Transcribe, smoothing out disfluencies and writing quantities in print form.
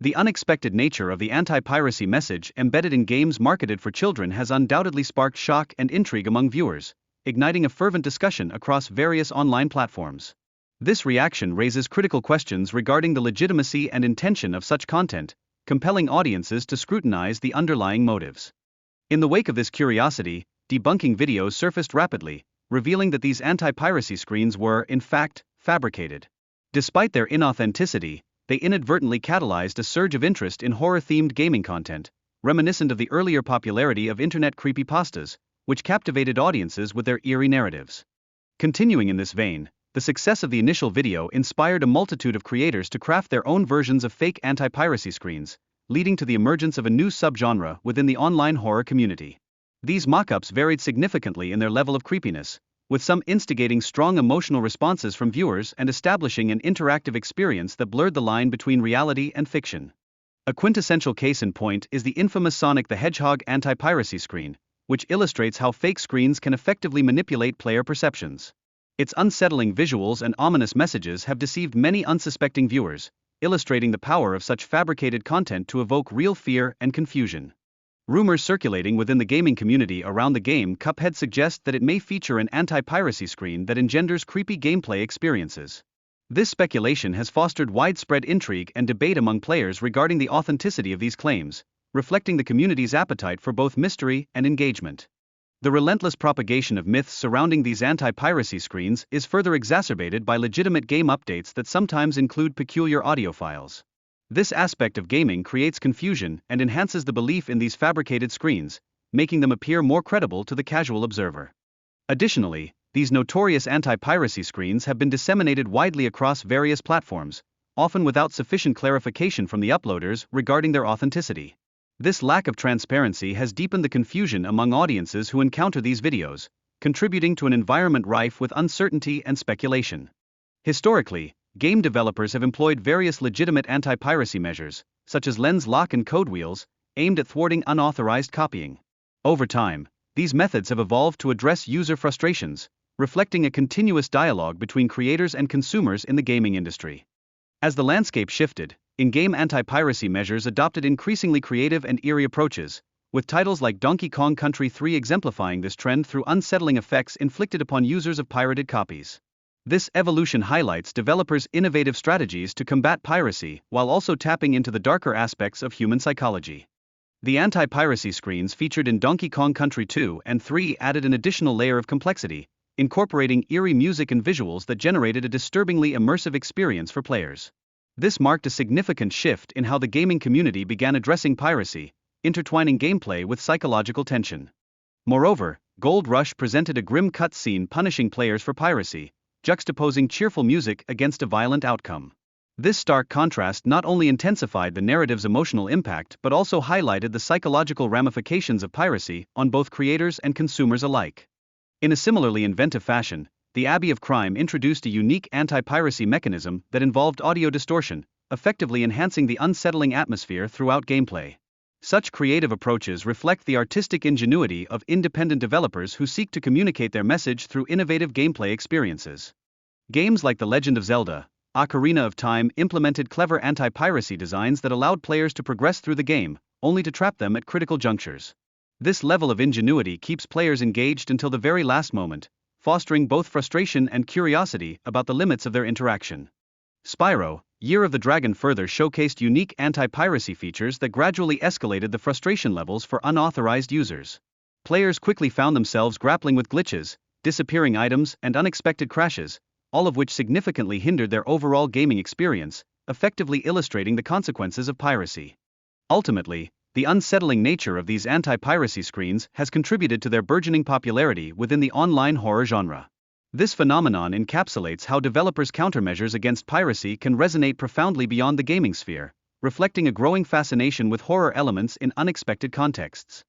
The unexpected nature of the anti-piracy message embedded in games marketed for children has undoubtedly sparked shock and intrigue among viewers, igniting a fervent discussion across various online platforms. This reaction raises critical questions regarding the legitimacy and intention of such content, compelling audiences to scrutinize the underlying motives. In the wake of this curiosity, debunking videos surfaced rapidly, revealing that these anti-piracy screens were, in fact, fabricated. Despite their inauthenticity, they inadvertently catalyzed a surge of interest in horror-themed gaming content, reminiscent of the earlier popularity of internet creepypastas, which captivated audiences with their eerie narratives. Continuing in this vein, the success of the initial video inspired a multitude of creators to craft their own versions of fake anti-piracy screens, leading to the emergence of a new subgenre within the online horror community. These mock-ups varied significantly in their level of creepiness, with some instigating strong emotional responses from viewers and establishing an interactive experience that blurred the line between reality and fiction. A quintessential case in point is the infamous Sonic the Hedgehog anti-piracy screen, which illustrates how fake screens can effectively manipulate player perceptions. Its unsettling visuals and ominous messages have deceived many unsuspecting viewers, illustrating the power of such fabricated content to evoke real fear and confusion. Rumors circulating within the gaming community around the game Cuphead suggest that it may feature an anti-piracy screen that engenders creepy gameplay experiences. This speculation has fostered widespread intrigue and debate among players regarding the authenticity of these claims, reflecting the community's appetite for both mystery and engagement. The relentless propagation of myths surrounding these anti-piracy screens is further exacerbated by legitimate game updates that sometimes include peculiar audio files. This aspect of gaming creates confusion and enhances the belief in these fabricated screens, making them appear more credible to the casual observer. Additionally, these notorious anti-piracy screens have been disseminated widely across various platforms, often without sufficient clarification from the uploaders regarding their authenticity. This lack of transparency has deepened the confusion among audiences who encounter these videos, contributing to an environment rife with uncertainty and speculation. Historically, game developers have employed various legitimate anti-piracy measures, such as lens lock and code wheels, aimed at thwarting unauthorized copying. Over time, these methods have evolved to address user frustrations, reflecting a continuous dialogue between creators and consumers in the gaming industry. As the landscape shifted, in-game anti-piracy measures adopted increasingly creative and eerie approaches, with titles like Donkey Kong Country 3 exemplifying this trend through unsettling effects inflicted upon users of pirated copies. This evolution highlights developers' innovative strategies to combat piracy while also tapping into the darker aspects of human psychology. The anti-piracy screens featured in Donkey Kong Country 2 and 3 added an additional layer of complexity, incorporating eerie music and visuals that generated a disturbingly immersive experience for players. This marked a significant shift in how the gaming community began addressing piracy, intertwining gameplay with psychological tension. Moreover, Gold Rush presented a grim cutscene punishing players for piracy, juxtaposing cheerful music against a violent outcome. This stark contrast not only intensified the narrative's emotional impact but also highlighted the psychological ramifications of piracy on both creators and consumers alike. In a similarly inventive fashion, the Abbey of Crime introduced a unique anti-piracy mechanism that involved audio distortion, effectively enhancing the unsettling atmosphere throughout gameplay. Such creative approaches reflect the artistic ingenuity of independent developers who seek to communicate their message through innovative gameplay experiences. Games like The Legend of Zelda: Ocarina of Time implemented clever anti-piracy designs that allowed players to progress through the game, only to trap them at critical junctures. This level of ingenuity keeps players engaged until the very last moment, fostering both frustration and curiosity about the limits of their interaction. Spyro: Year of the Dragon further showcased unique anti-piracy features that gradually escalated the frustration levels for unauthorized users. Players quickly found themselves grappling with glitches, disappearing items, and unexpected crashes, all of which significantly hindered their overall gaming experience, effectively illustrating the consequences of piracy. Ultimately, the unsettling nature of these anti-piracy screens has contributed to their burgeoning popularity within the online horror genre. This phenomenon encapsulates how developers' countermeasures against piracy can resonate profoundly beyond the gaming sphere, reflecting a growing fascination with horror elements in unexpected contexts.